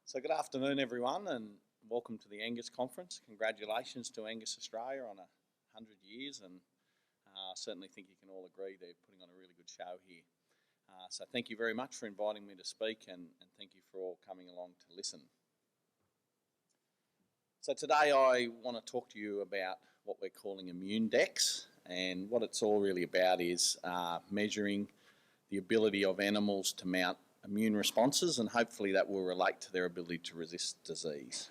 So good afternoon everyone and welcome to the Angus Conference. Congratulations to Angus Australia on 100 years, and I certainly think you can all agree they're putting on a really good show here. So thank you very much for inviting me to speak, and thank you for all coming along to listen. So today I want to talk to you about what we're calling Immune Dex, and what it's all really about is measuring the ability of animals to mount immune responses, and hopefully that will relate to their ability to resist disease.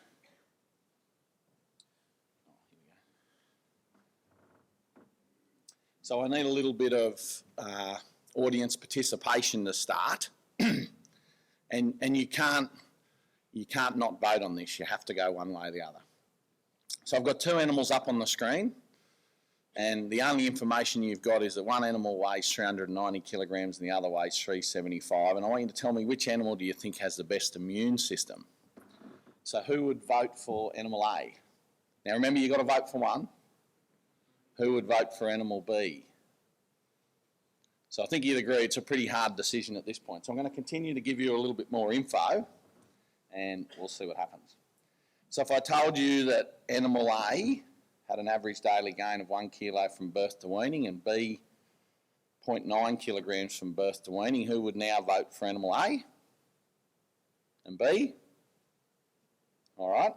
So I need a little bit of audience participation to start, and you can't not vote on this. You have to go one way or the other. So I've got two animals up on the screen, and the only information you've got is that one animal weighs 390 kilograms and the other weighs 375, and I want you to tell me which animal do you think has the best immune system. So who would vote for animal A? Now remember, you've got to vote for one. Who would vote for animal B? So I think you'd agree it's a pretty hard decision at this point. So I'm going to continue to give you a little bit more info and we'll see what happens. So if I told you that animal A had an average daily gain of 1 kilo from birth to weaning and B 0.9 kilograms from birth to weaning, who would now vote for animal A and B? All right.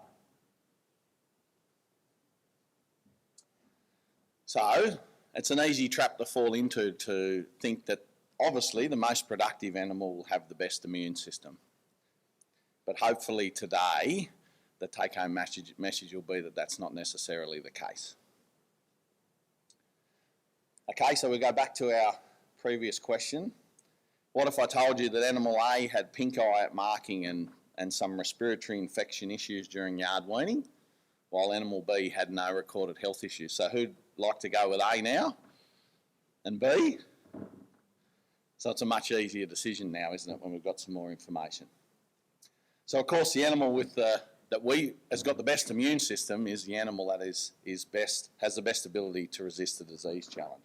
So it's an easy trap to fall into to think that obviously the most productive animal will have the best immune system. But hopefully today the take-home message will be that that's not necessarily the case. Okay, so we go back to our previous question. What if I told you that animal A had pink eye at marking and some respiratory infection issues during yard weaning, while animal B had no recorded health issues? So who'd like to go with A now and B? So it's a much easier decision now, isn't it, when we've got some more information. So of course the animal has got the best immune system is the animal that has the best ability to resist the disease challenge.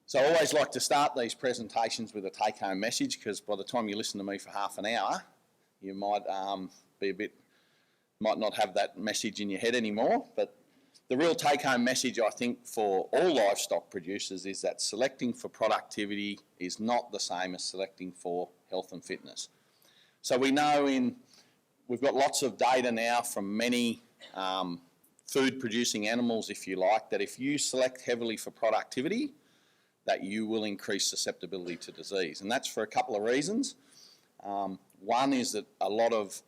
So I always like to start these presentations with a take-home message, because by the time you listen to me for half an hour, you might might not have that message in your head anymore. But the real take-home message, I think, for all livestock producers is that selecting for productivity is not the same as selecting for health and fitness. So we know we've got lots of data now from many food-producing animals, if you like, that if you select heavily for productivity, that you will increase susceptibility to disease. And that's for a couple of reasons. One is that a lot of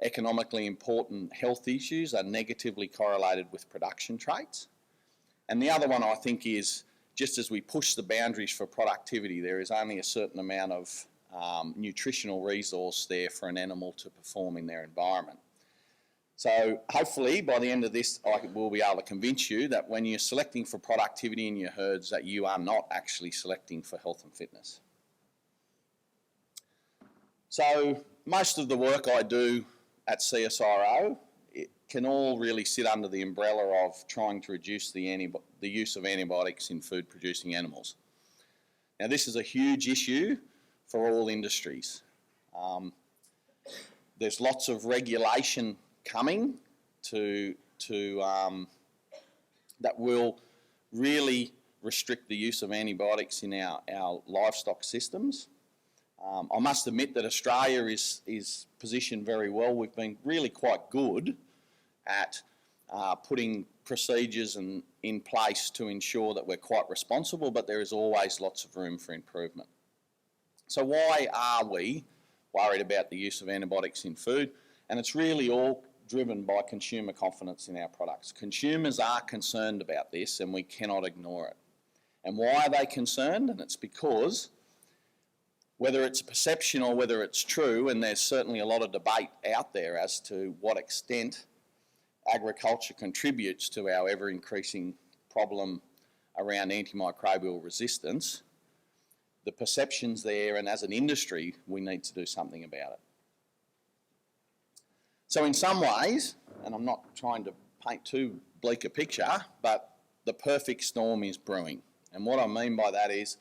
economically important health issues are negatively correlated with production traits. And the other one, I think, is just as we push the boundaries for productivity, there is only a certain amount of nutritional resource there for an animal to perform in their environment. So hopefully by the end of this I will be able to convince you that when you're selecting for productivity in your herds, that you are not actually selecting for health and fitness. So most of the work I do at CSIRO, it can all really sit under the umbrella of trying to reduce the use of antibiotics in food producing animals. Now this is a huge issue for all industries. There's lots of regulation coming that will really restrict the use of antibiotics in our livestock systems. I must admit that Australia is positioned very well. We've been really quite good at putting procedures in place to ensure that we're quite responsible, but there is always lots of room for improvement. So why are we worried about the use of antibiotics in food? And it's really all driven by consumer confidence in our products. Consumers are concerned about this and we cannot ignore it. And why are they concerned? And it's because, whether it's a perception or whether it's true, and there's certainly a lot of debate out there as to what extent agriculture contributes to our ever-increasing problem around antimicrobial resistance, the perception's there, and as an industry we need to do something about it. So in some ways, and I'm not trying to paint too bleak a picture, but the perfect storm is brewing. And what I mean by that is,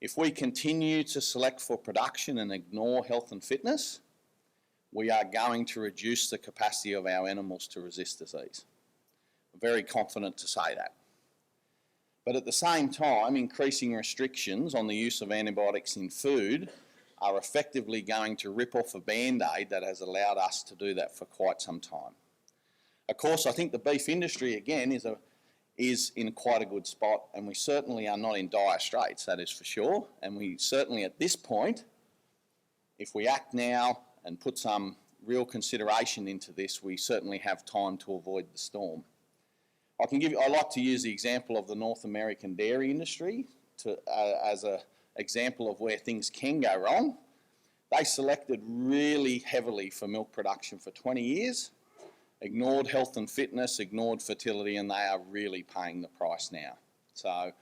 if we continue to select for production and ignore health and fitness, we are going to reduce the capacity of our animals to resist disease. I'm very confident to say that. But at the same time, increasing restrictions on the use of antibiotics in food are effectively going to rip off a band-aid that has allowed us to do that for quite some time. Of course, I think the beef industry, again, is in quite a good spot, and we certainly are not in dire straits, that is for sure. And we certainly, at this point, if we act now and put some real consideration into this, we certainly have time to avoid the storm. I like to use the example of the North American dairy industry as an example of where things can go wrong. They selected really heavily for milk production for 20 years, ignored health and fitness, ignored fertility, and they are really paying the price now. So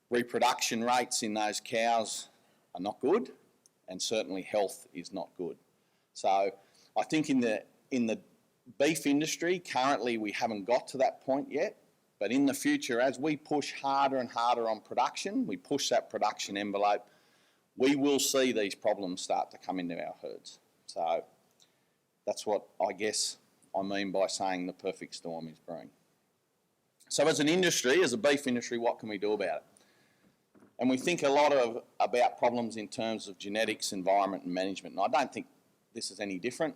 reproduction rates in those cows are not good, and certainly health is not good. So I think in the beef industry, currently we haven't got to that point yet, but in the future, as we push harder and harder on production, we push that production envelope, we will see these problems start to come into our herds. So that's what I guess I mean by saying the perfect storm is brewing. So as an industry, as a beef industry, what can we do about it? And we think a lot about problems in terms of genetics, environment and management, and I don't think this is any different.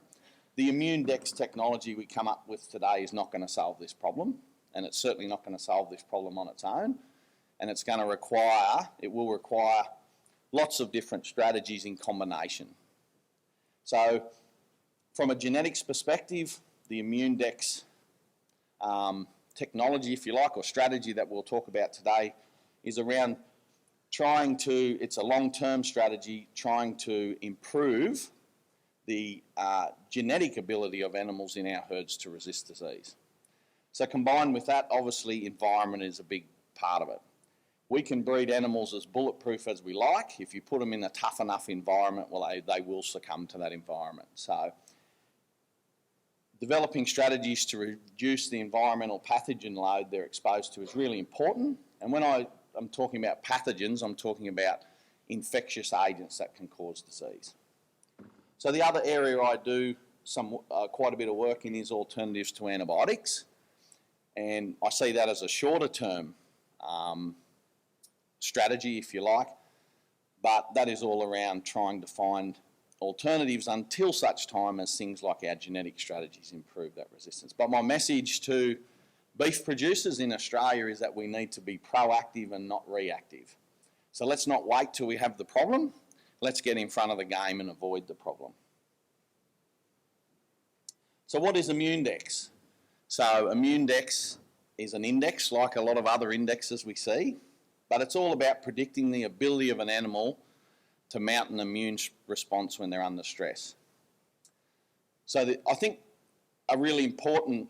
The Immune Dex technology we come up with today is not going to solve this problem, and it's certainly not going to solve this problem on its own, and it will require lots of different strategies in combination. So from a genetics perspective, the Immune Dex technology, if you like, or strategy that we'll talk about today is around it's a long-term strategy, trying to improve the genetic ability of animals in our herds to resist disease. So combined with that, obviously environment is a big part of it. We can breed animals as bulletproof as we like. If you put them in a tough enough environment, well, they will succumb to that environment. So developing strategies to reduce the environmental pathogen load they're exposed to is really important. And when I'm talking about pathogens, I'm talking about infectious agents that can cause disease. So the other area I do quite a bit of work in is alternatives to antibiotics, and I see that as a shorter term strategy, if you like, but that is all around trying to find alternatives until such time as things like our genetic strategies improve that resistance. But my message to beef producers in Australia is that we need to be proactive and not reactive. So let's not wait till we have the problem. Let's get in front of the game and avoid the problem. So what is Immune Dex? So Immune Dex is an index like a lot of other indexes we see, but it's all about predicting the ability of an animal to mount an immune response when they're under stress. So I think a really important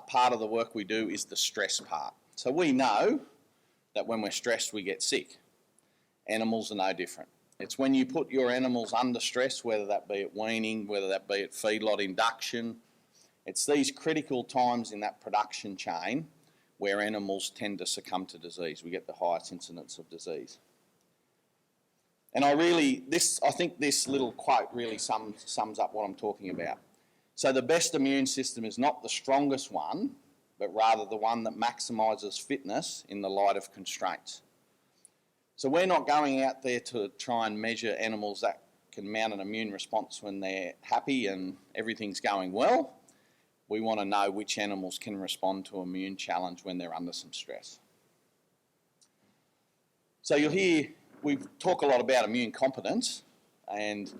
part of the work we do is the stress part. So we know that when we're stressed we get sick. Animals are no different. It's when you put your animals under stress, whether that be at weaning, whether that be at feedlot induction, it's these critical times in that production chain where animals tend to succumb to disease. We get the highest incidence of disease. And I think this little quote really sums up what I'm talking about. So the best immune system is not the strongest one, but rather the one that maximises fitness in the light of constraints. So we're not going out there to try and measure animals that can mount an immune response when they're happy and everything's going well. We want to know which animals can respond to immune challenge when they're under some stress. So you'll hear we talk a lot about immune competence and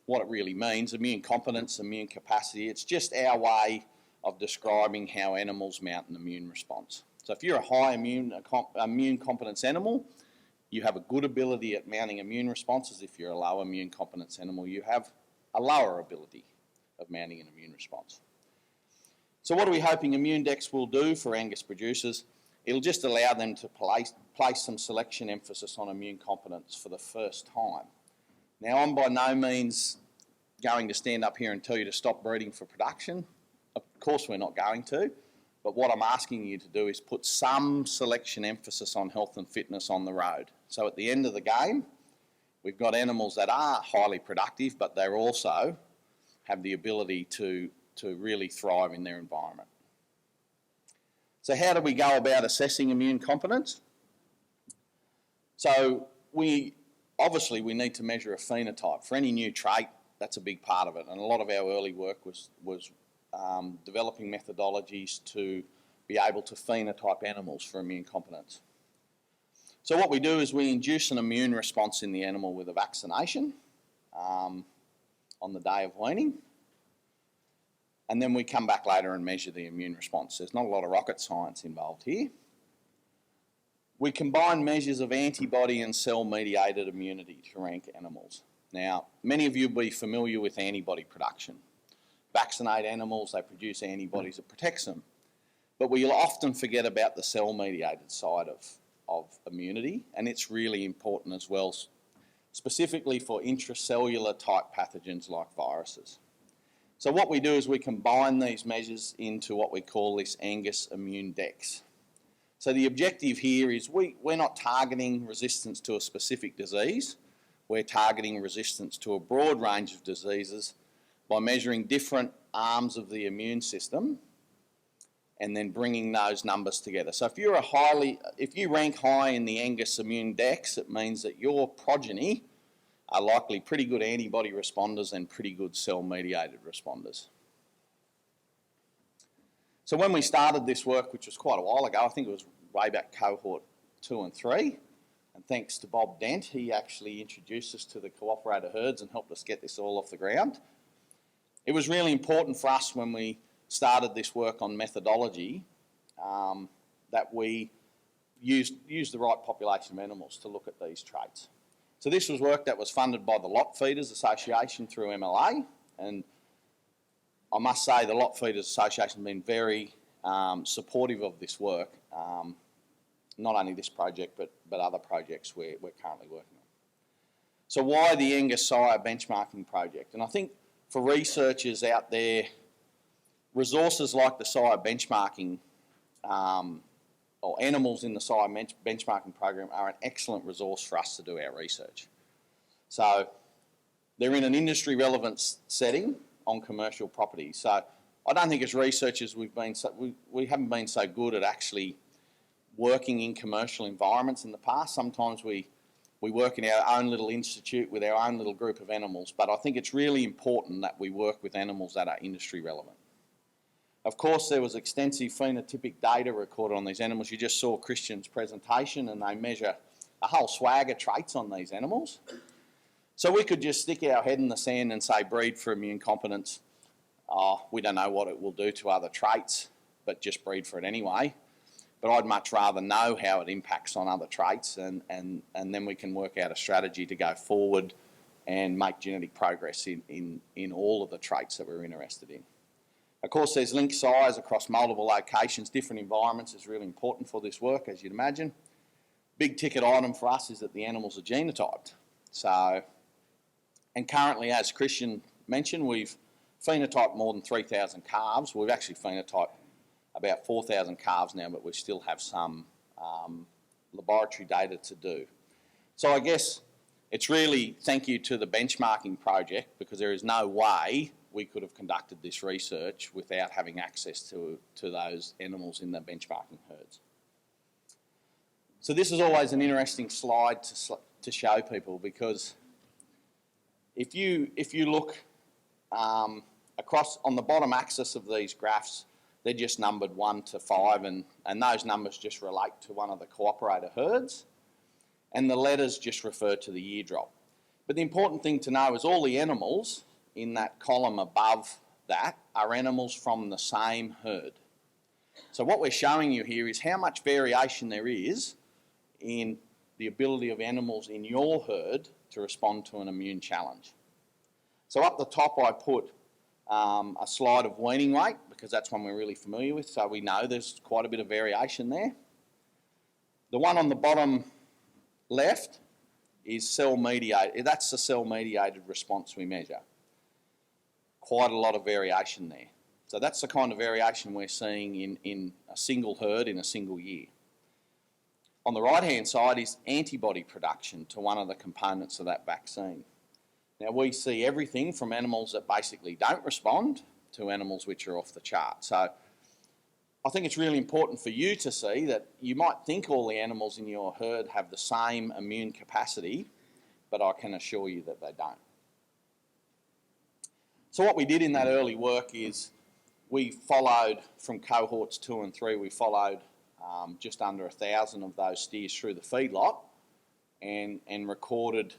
what it really means. Immune competence, immune capacity, it's just our way of describing how animals mount an immune response. So if you're a high immune competence animal, you have a good ability at mounting immune responses. If you're a low immune competence animal, you have a lower ability of mounting an immune response. So what are we hoping Immune Dex will do for Angus producers? It'll just allow them to place some selection emphasis on immune competence for the first time. Now, I'm by no means going to stand up here and tell you to stop breeding for production. Of course we're not going to, but what I'm asking you to do is put some selection emphasis on health and fitness on the road. So at the end of the game, we've got animals that are highly productive, but they're also have the ability to really thrive in their environment. So how do we go about assessing immune competence? So obviously we need to measure a phenotype. For any new trait, that's a big part of it. And a lot of our early work was developing methodologies to be able to phenotype animals for immune competence. So what we do is we induce an immune response in the animal with a vaccination on the day of weaning. And then we come back later and measure the immune response. There's not a lot of rocket science involved here. We combine measures of antibody and cell-mediated immunity to rank animals. Now, many of you will be familiar with antibody production. Vaccinate animals, they produce antibodies that protects them. But we'll often forget about the cell-mediated side of immunity, and it's really important as well, specifically for intracellular type pathogens like viruses. So what we do is we combine these measures into what we call this Angus Immune Dex. So the objective here is we're not targeting resistance to a specific disease, we're targeting resistance to a broad range of diseases by measuring different arms of the immune system and then bringing those numbers together. So if you rank high in the Angus Immune Dex, it means that your progeny are likely pretty good antibody responders and pretty good cell-mediated responders. So when we started this work, which was quite a while ago, I think it was way back cohort 2 and 3, and thanks to Bob Dent, he actually introduced us to the cooperator herds and helped us get this all off the ground. It was really important for us when we started this work on methodology that we used the right population of animals to look at these traits. So this was work that was funded by the Lot Feeders Association through MLA, and I must say the Lot Feeders Association has been very supportive of this work, not only this project but other projects we're currently working on. So why the Angus CSIRO benchmarking project? And I think for researchers out there, resources like the CSIRO benchmarking or animals in the CSIRO benchmarking program are an excellent resource for us to do our research. So they're in an industry relevant setting on commercial property. So I don't think as researchers we haven't been so good at actually working in commercial environments in the past. Sometimes we work in our own little institute with our own little group of animals, but I think it's really important that we work with animals that are industry relevant. Of course, there was extensive phenotypic data recorded on these animals. You just saw Christian's presentation, and they measure a whole swag of traits on these animals. So we could just stick our head in the sand and say breed for immune competence. We don't know what it will do to other traits, but just breed for it anyway. But I'd much rather know how it impacts on other traits, and then we can work out a strategy to go forward and make genetic progress in all of the traits that we're interested in. Of course, there's link size across multiple locations, different environments is really important for this work, as you'd imagine. Big ticket item for us is that the animals are genotyped. So, and currently, as Christian mentioned, we've phenotyped more than 3,000 calves. We've actually phenotyped about 4,000 calves now, but we still have some laboratory data to do. So I guess it's really thank you to the benchmarking project, because there is no way we could have conducted this research without having access to those animals in the benchmarking herds. So this is always an interesting slide to show people, because if you look across on the bottom axis of these graphs, they're just numbered 1 to 5, and those numbers just relate to one of the cooperator herds, and the letters just refer to the year drop. But the important thing to know is all the animals in that column above that are animals from the same herd. So what we're showing you here is how much variation there is in the ability of animals in your herd to respond to an immune challenge. So up the top I put a slide of weaning weight, because that's one we're really familiar with, so we know there's quite a bit of variation there. The one on the bottom left is cell-mediated. That's the cell-mediated response we measure. Quite a lot of variation there. So that's the kind of variation we're seeing in a single herd in a single year. On the right-hand side is antibody production to one of the components of that vaccine. Now we see everything from animals that basically don't respond to animals which are off the chart. So I think it's really important for you to see that you might think all the animals in your herd have the same immune capacity, but I can assure you that they don't. So what we did in that early work is we followed from cohorts 2 and 3, we followed just under 1,000 of those steers through the feedlot and recorded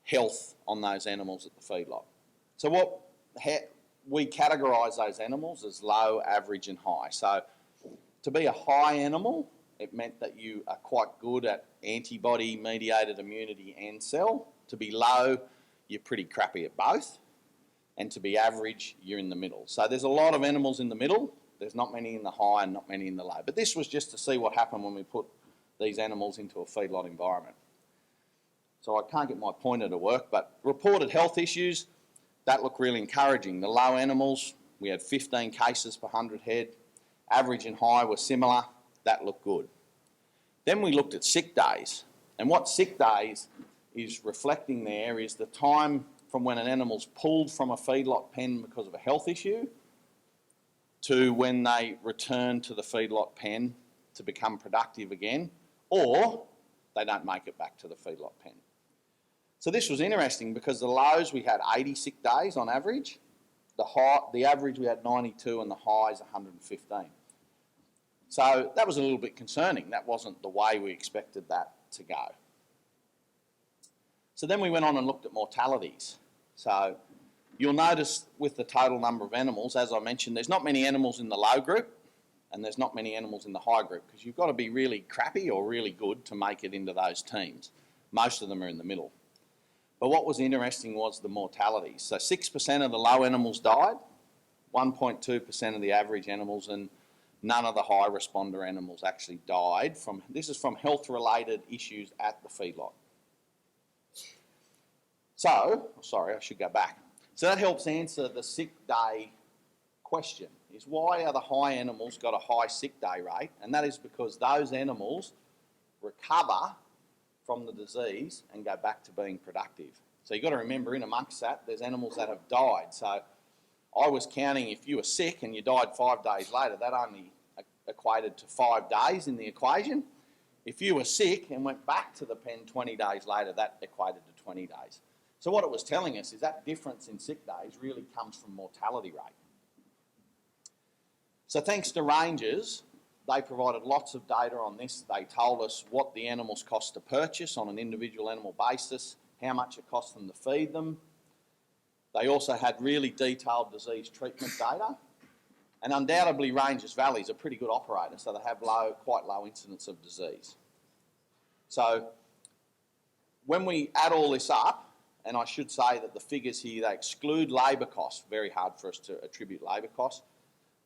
health on those animals at the feedlot. So we categorise those animals as low, average and high. So to be a high animal, it meant that you are quite good at antibody-mediated immunity and cell. To be low, you're pretty crappy at both. And to be average, you're in the middle. So there's a lot of animals in the middle. There's not many in the high and not many in the low. But this was just to see what happened when we put these animals into a feedlot environment. So I can't get my pointer to work, but reported health issues, that looked really encouraging. The low animals, we had 15 cases per 100 head. Average and high were similar. That looked good. Then we looked at sick days. And what sick days is reflecting there is the time from when an animal's pulled from a feedlot pen because of a health issue to when they return to the feedlot pen to become productive again, or they don't make it back to the feedlot pen. So this was interesting because the lows we had 80 sick days on average, the average we had 92 and the highs 115. So that was a little bit concerning. That wasn't the way we expected that to go. So then we went on and looked at mortalities. So you'll notice with the total number of animals, as I mentioned, there's not many animals in the low group and there's not many animals in the high group because you've got to be really crappy or really good to make it into those teams. Most of them are in the middle. But what was interesting was the mortalities. So 6% of the low animals died, 1.2% of the average animals, and none of the high responder animals actually died from, this is from health-related issues at the feedlot. So, sorry, I should go back. So that helps answer the sick day question, is why are the high animals got a high sick day rate? And that is because those animals recover from the disease and go back to being productive. So you've got to remember, in amongst that, there's animals that have died. So I was counting if you were sick and you died 5 days later, that only equated to 5 days in the equation. If you were sick and went back to the pen 20 days later, that equated to 20 days. So what it was telling us is that difference in sick days really comes from mortality rate. So thanks to rangers, they provided lots of data on this. They told us what the animals cost to purchase on an individual animal basis, how much it cost them to feed them. They also had really detailed disease treatment data. And undoubtedly, Rangers Valley is a pretty good operator, so they have quite low incidence of disease. So when we add all this up, and I should say that the figures here, they exclude labour costs. Very hard for us to attribute labour costs.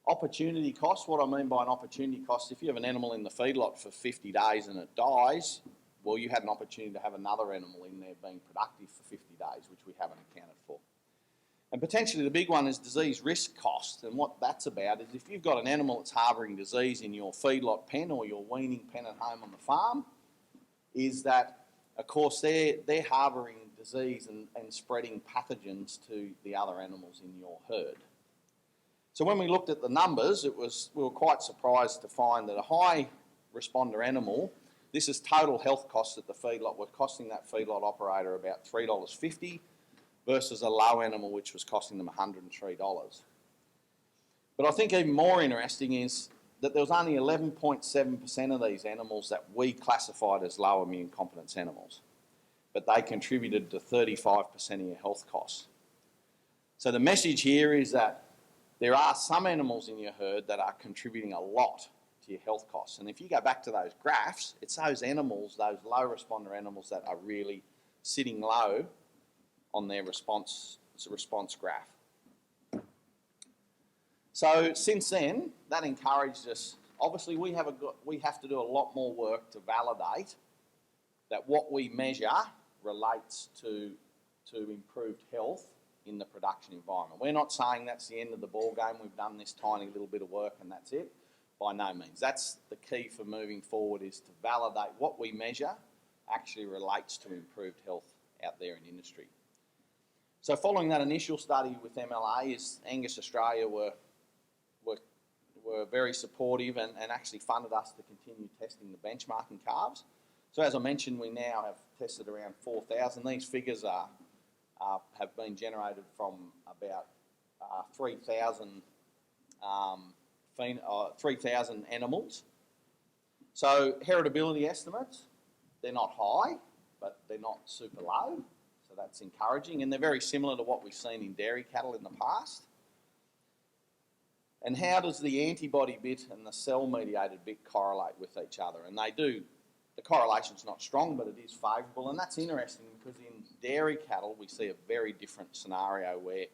Opportunity costs, what I mean by an opportunity cost, if you have an animal in the feedlot for 50 days and it dies, well, you had an opportunity to have another animal in there being productive for 50 days, which we haven't accounted for. And potentially the big one is disease risk cost. And what that's about is if you've got an animal that's harbouring disease in your feedlot pen or your weaning pen at home on the farm, is that, of course, they're harbouring disease and spreading pathogens to the other animals in your herd. So when we looked at the numbers, we were quite surprised to find that a high responder animal, this is total health costs at the feedlot, were costing that feedlot operator about $3.50 versus a low animal which was costing them $103. But I think even more interesting is that there was only 11.7% of these animals that we classified as low immune competence animals, but they contributed to 35% of your health costs. So the message here is that there are some animals in your herd that are contributing a lot to your health costs. And if you go back to those graphs, it's those animals, those low responder animals, that are really sitting low on their response graph. So since then, that encouraged us. Obviously, we have to do a lot more work to validate that what we measure relates to improved health in the production environment. We're not saying that's the end of the ball game. We've done this tiny little bit of work and that's it. By no means. That's the key for moving forward, is to validate what we measure actually relates to improved health out there in industry. So following that initial study with MLA, Angus Australia were very supportive and actually funded us to continue testing the benchmarking calves. So as I mentioned, we now have tested around 4,000. These figures have been generated from about 3,000 animals. So heritability estimates, they're not high, but they're not super low. So that's encouraging, and they're very similar to what we've seen in dairy cattle in the past. And how does the antibody bit and the cell-mediated bit correlate with each other? And they do. The correlation's not strong, but it is favourable, and that's interesting because in dairy cattle we see a very different scenario where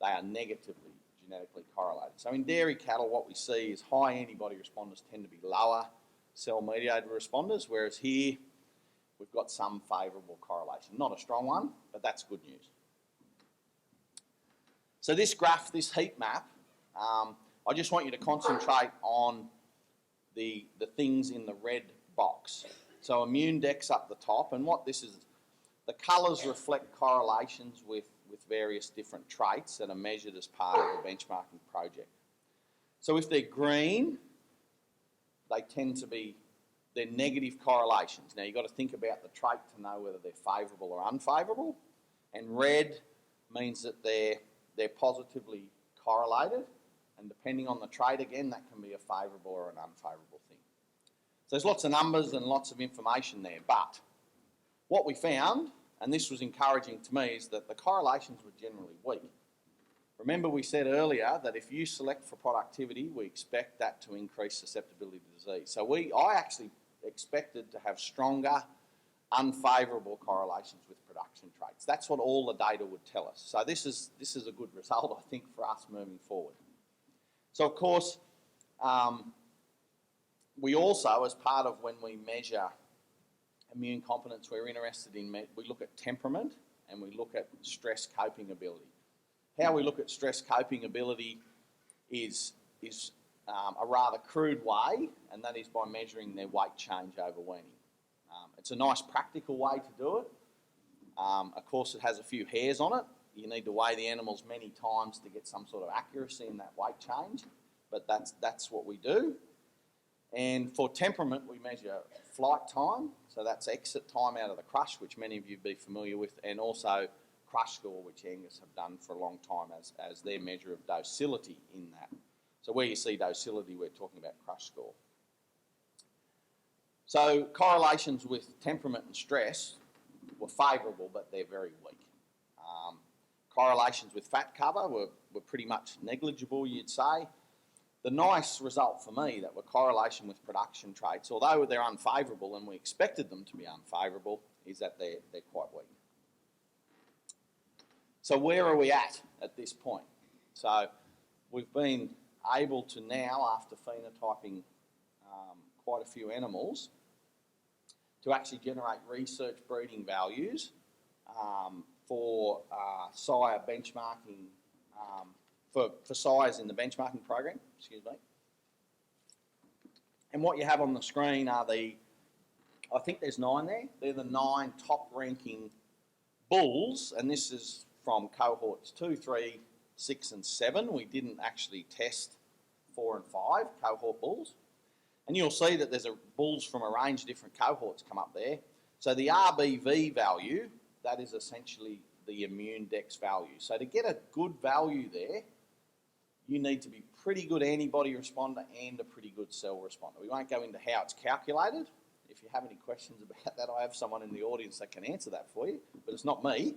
they are negatively genetically correlated. So in dairy cattle, what we see is high antibody responders tend to be lower cell-mediated responders, whereas here we've got some favourable correlation. Not a strong one, but that's good news. So this graph, this heat map, I just want you to concentrate on the things in the red box. So Immune Dex up the top, and what this is, the colours reflect correlations with various different traits that are measured as part of the benchmarking project. So if they're green, they tend to be, they're negative correlations. Now you've got to think about the trait to know whether they're favourable or unfavourable. And red means that they're positively correlated, and depending on the trait, again, that can be a favourable or an unfavourable thing. So there's lots of numbers and lots of information there, but what we found, and this was encouraging to me, is that the correlations were generally weak. Remember we said earlier that if you select for productivity, we expect that to increase susceptibility to disease. So I actually expected to have stronger, unfavourable correlations with production traits. That's what all the data would tell us. So this is a good result, I think, for us moving forward. So of course, we also, as part of when we measure immune competence, we're interested in, we look at temperament and we look at stress coping ability. How we look at stress coping ability is a rather crude way, and that is by measuring their weight change over weaning. It's a nice practical way to do it. Of course, it has a few hairs on it. You need to weigh the animals many times to get some sort of accuracy in that weight change, but that's what we do. And for temperament, we measure flight time, so that's exit time out of the crush, which many of you will be familiar with, and also crush score, which Angus have done for a long time as their measure of docility in that. So where you see docility, we're talking about crush score. So correlations with temperament and stress were favourable, but they're very weak. Correlations with fat cover were pretty much negligible, you'd say. The nice result for me that were correlation with production traits, although they're unfavourable and we expected them to be unfavourable, is that they're quite weak. So where are we at this point? So we've been able to now, after phenotyping quite a few animals, to actually generate research breeding values for sire benchmarking, for sires in the benchmarking program, excuse me. And what you have on the screen are I think there's 9 there. They're the 9 top ranking bulls, and this is from cohorts 2, 3, 6 and 7. We didn't actually test 4 and 5 cohort bulls. And you'll see that there's bulls from a range of different cohorts come up there. So the RBV value, that is essentially the Immune Dex value. So to get a good value there, you need to be pretty good antibody responder and a pretty good cell responder. We won't go into how it's calculated. If you have any questions about that, I have someone in the audience that can answer that for you, but it's not me.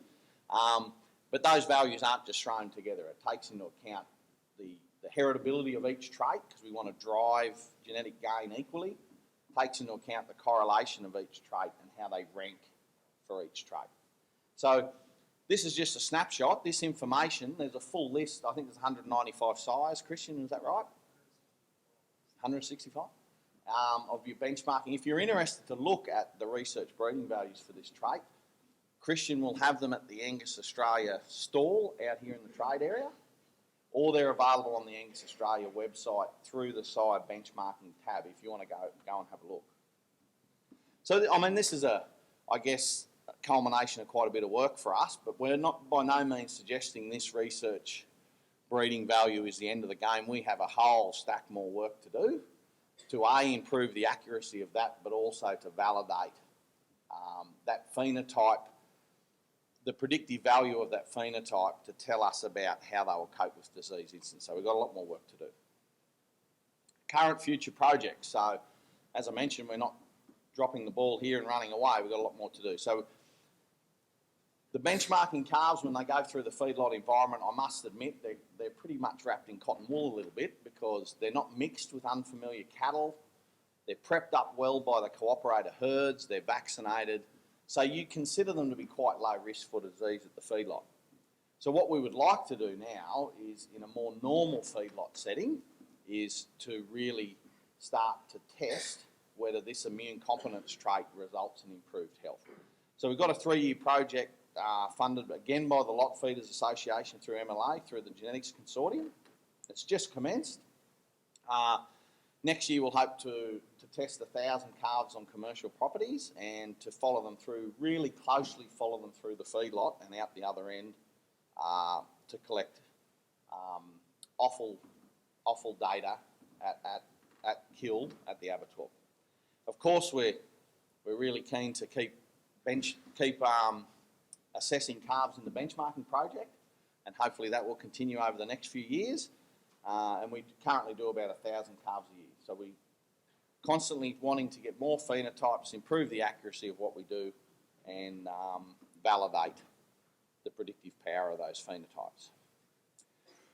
But those values aren't just thrown together. It takes into account the heritability of each trait, because we want to drive genetic gain equally. It takes into account the correlation of each trait and how they rank for each trait. So this is just a snapshot. This information, there's a full list. I think there's 195 sires. Christian, is that right? 165 of your benchmarking. If you're interested to look at the research breeding values for this trait, Christian will have them at the Angus Australia stall out here in the trade area, or they're available on the Angus Australia website through the sire benchmarking tab if you want to go and have a look. So, I mean, this is I guess, culmination of quite a bit of work for us, but we're not by no means suggesting this research breeding value is the end of the game. We have a whole stack more work to do to improve the accuracy of that, but also to validate that phenotype, the predictive value of that phenotype to tell us about how they will cope with disease instance. So we've got a lot more work to do. Current future projects. So as I mentioned, we're not dropping the ball here and running away. We've got a lot more to do. So the benchmarking calves, when they go through the feedlot environment, I must admit they're pretty much wrapped in cotton wool a little bit because they're not mixed with unfamiliar cattle. They're prepped up well by the cooperator herds. They're vaccinated. So you consider them to be quite low risk for disease at the feedlot. So what we would like to do now is, in a more normal feedlot setting, is to really start to test whether this immune competence trait results in improved health. So we've got a 3-year project funded again by the Lot Feeders Association through MLA, through the Genetics Consortium. It's just commenced. Next year we'll hope to test 1,000 calves on commercial properties and to follow them through, really closely follow them through the feedlot and out the other end to collect offal data at killed at the abattoir. Of course, we're really keen to keep assessing calves in the benchmarking project, and hopefully that will continue over the next few years. And we currently do about 1,000 calves a year. So we constantly wanting to get more phenotypes, improve the accuracy of what we do, and validate the predictive power of those phenotypes.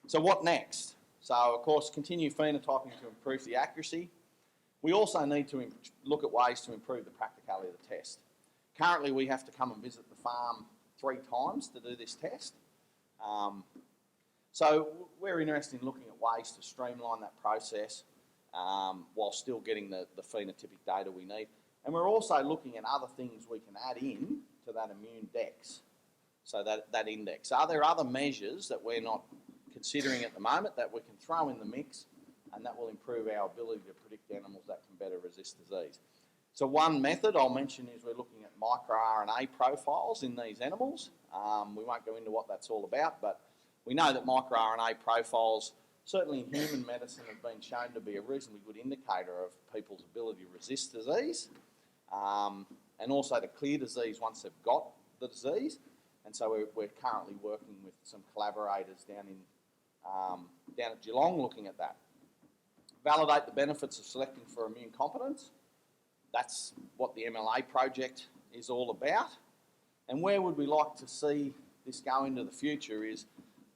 So what next? So of course, continue phenotyping to improve the accuracy. We also need to look at ways to improve the practicality of the test. Currently, we have to come and visit the farm 3 times to do this test. So we're interested in looking at ways to streamline that process while still getting the phenotypic data we need. And we're also looking at other things we can add in to that immune dex, so that index. Are there other measures that we're not considering at the moment that we can throw in the mix and that will improve our ability to predict animals that can better resist disease? So one method I'll mention is we're looking at microRNA profiles in these animals. We won't go into what that's all about, but we know that microRNA profiles, certainly in human medicine, have been shown to be a reasonably good indicator of people's ability to resist disease and also to clear disease once they've got the disease. And so we're currently working with some collaborators down at Geelong looking at that. Validate the benefits of selecting for immune competence. That's what the MLA project is all about. And where would we like to see this go into the future is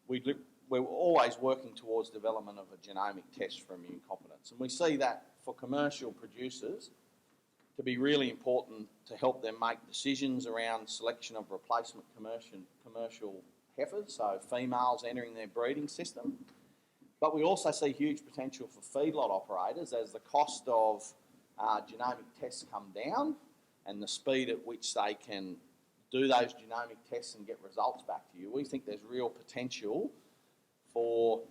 we're always working towards development of a genomic test for immune competence. And we see that for commercial producers to be really important to help them make decisions around selection of replacement commercial heifers, so females entering their breeding system. But we also see huge potential for feedlot operators as the cost of genomic tests come down and the speed at which they can do those genomic tests and get results back to you. We think there's real potential for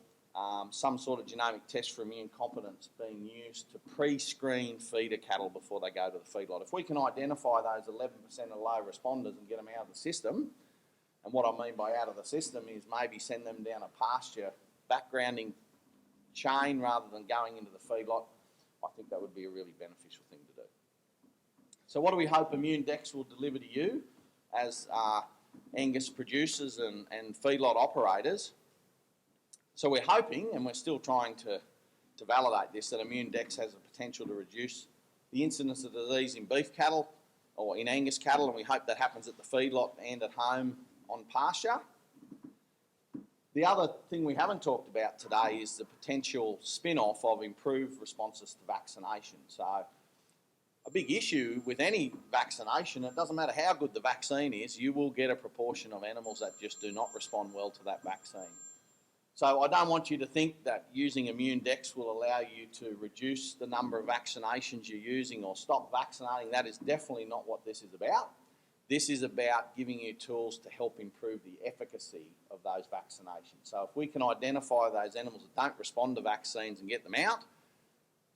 some sort of genomic test for immune competence being used to pre-screen feeder cattle before they go to the feedlot. If we can identify those 11% of low responders and get them out of the system, and what I mean by out of the system is maybe send them down a pasture backgrounding chain rather than going into the feedlot, I think that would be a really beneficial thing to do. So what do we hope Immune Dex will deliver to you as Angus producers and feedlot operators? So we're hoping, and we're still trying to validate this, that Immune Dex has the potential to reduce the incidence of disease in beef cattle or in Angus cattle, and we hope that happens at the feedlot and at home on pasture. The other thing we haven't talked about today is the potential spin-off of improved responses to vaccination. So a big issue with any vaccination, it doesn't matter how good the vaccine is, you will get a proportion of animals that just do not respond well to that vaccine. So I don't want you to think that using Immune Dex will allow you to reduce the number of vaccinations you're using or stop vaccinating. That is definitely not what this is about. This is about giving you tools to help improve the efficacy of those vaccinations. So if we can identify those animals that don't respond to vaccines and get them out,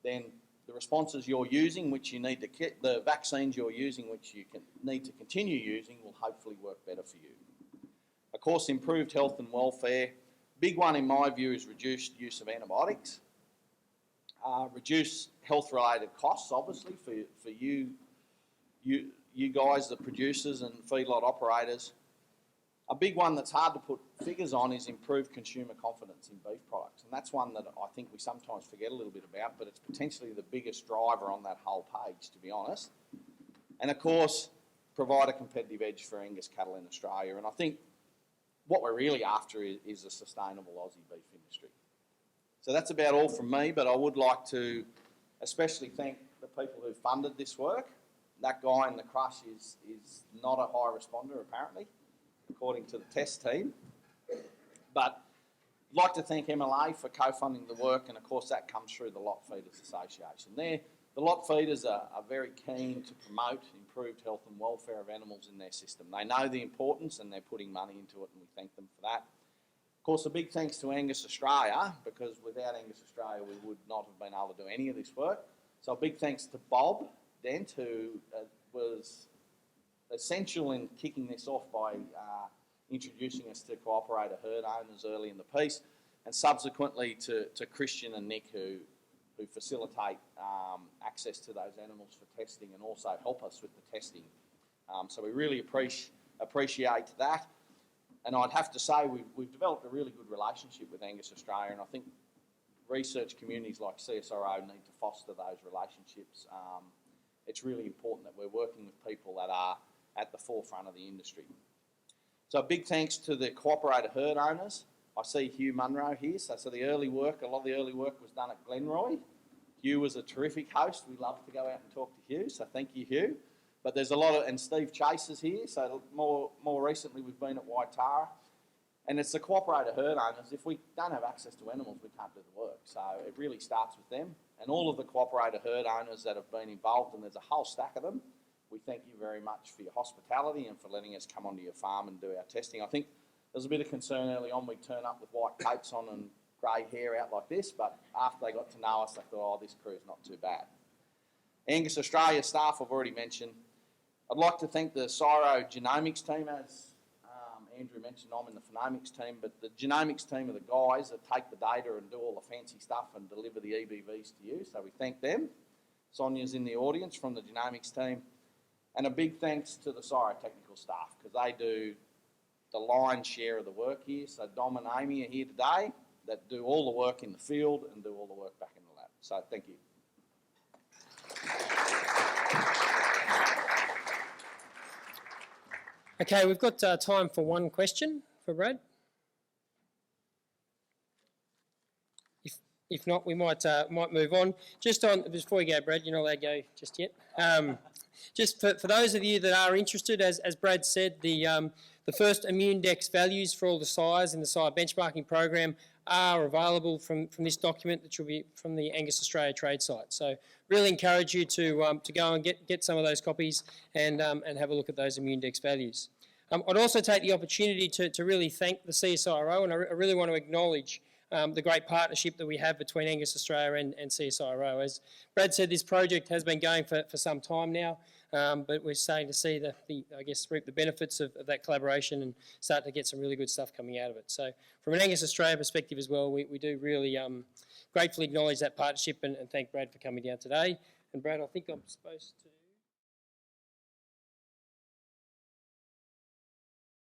then the responses you're using, which you need to get, the vaccines you're using, which you need to continue using, will hopefully work better for you. Of course, improved health and welfare. Big one in my view is reduced use of antibiotics. Reduce health-related costs, obviously, for you guys, the producers and feedlot operators. A big one that's hard to put figures on is improved consumer confidence in beef products. And that's one that I think we sometimes forget a little bit about, but it's potentially the biggest driver on that whole page, to be honest. And of course, provide a competitive edge for Angus cattle in Australia. And I think what we're really after is a sustainable Aussie beef industry. So that's about all from me, but I would like to especially thank the people who funded this work. That guy in the crush is not a high responder, apparently, according to the test team. But I'd like to thank MLA for co-funding the work, and of course that comes through the Lot Feeders Association. The lot feeders are very keen to promote improved health and welfare of animals in their system. They know the importance and they're putting money into it, and we thank them for that. Of course, a big thanks to Angus Australia, because without Angus Australia we would not have been able to do any of this work. So a big thanks to Bob Dent, who was essential in kicking this off by introducing us to cooperator herd owners early in the piece, and subsequently to Christian and Nick, who facilitate access to those animals for testing and also help us with the testing. So we really appreciate that. And I'd have to say we've developed a really good relationship with Angus Australia, and I think research communities like CSIRO need to foster those relationships. It's really important that we're working with people that are at the forefront of the industry. So a big thanks to the cooperator herd owners. I see Hugh Munro here. So the early work, a lot of the early work was done at Glenroy. Hugh was a terrific host. We love to go out and talk to Hugh, so thank you, Hugh. But there's a lot of, and Steve Chase is here, so more recently we've been at Waitara. And it's the cooperator herd owners. If we don't have access to animals, we can't do the work. So it really starts with them. And all of the cooperator herd owners that have been involved, and there's a whole stack of them, we thank you very much for your hospitality and for letting us come onto your farm and do our testing. I think there was a bit of concern early on we'd turn up with white capes on and grey hair out like this, but after they got to know us, they thought, oh, this crew's not too bad. Angus Australia staff I've already mentioned. I'd like to thank the CSIRO genomics team. As Andrew mentioned, I'm in the phenomics team, but the genomics team are the guys that take the data and do all the fancy stuff and deliver the EBVs to you, so we thank them. Sonia's in the audience from the genomics team. And a big thanks to the CSIRO technical staff, because they do the lion's share of the work here. So Dom and Amy are here today that do all the work in the field and do all the work back in the lab. So thank you. Okay, we've got time for one question for Brad. If not, we might move on. Just before we go, Brad, you're not allowed to go just yet. Just for those of you that are interested, as Brad said, the first Immune Dex values for all the sires in the sire benchmarking program are available from this document that will be from the Angus Australia trade site. So really encourage you to go and get some of those copies and have a look at those Immune Dex values. I'd also take the opportunity to really thank the CSIRO, and I really want to acknowledge the great partnership that we have between Angus Australia and CSIRO. As Brad said, this project has been going for some time now, but we're starting to see reap the benefits of that collaboration and start to get some really good stuff coming out of it. So from an Angus Australia perspective as well, we do really gratefully acknowledge that partnership and thank Brad for coming down today. And Brad, I think I'm supposed to...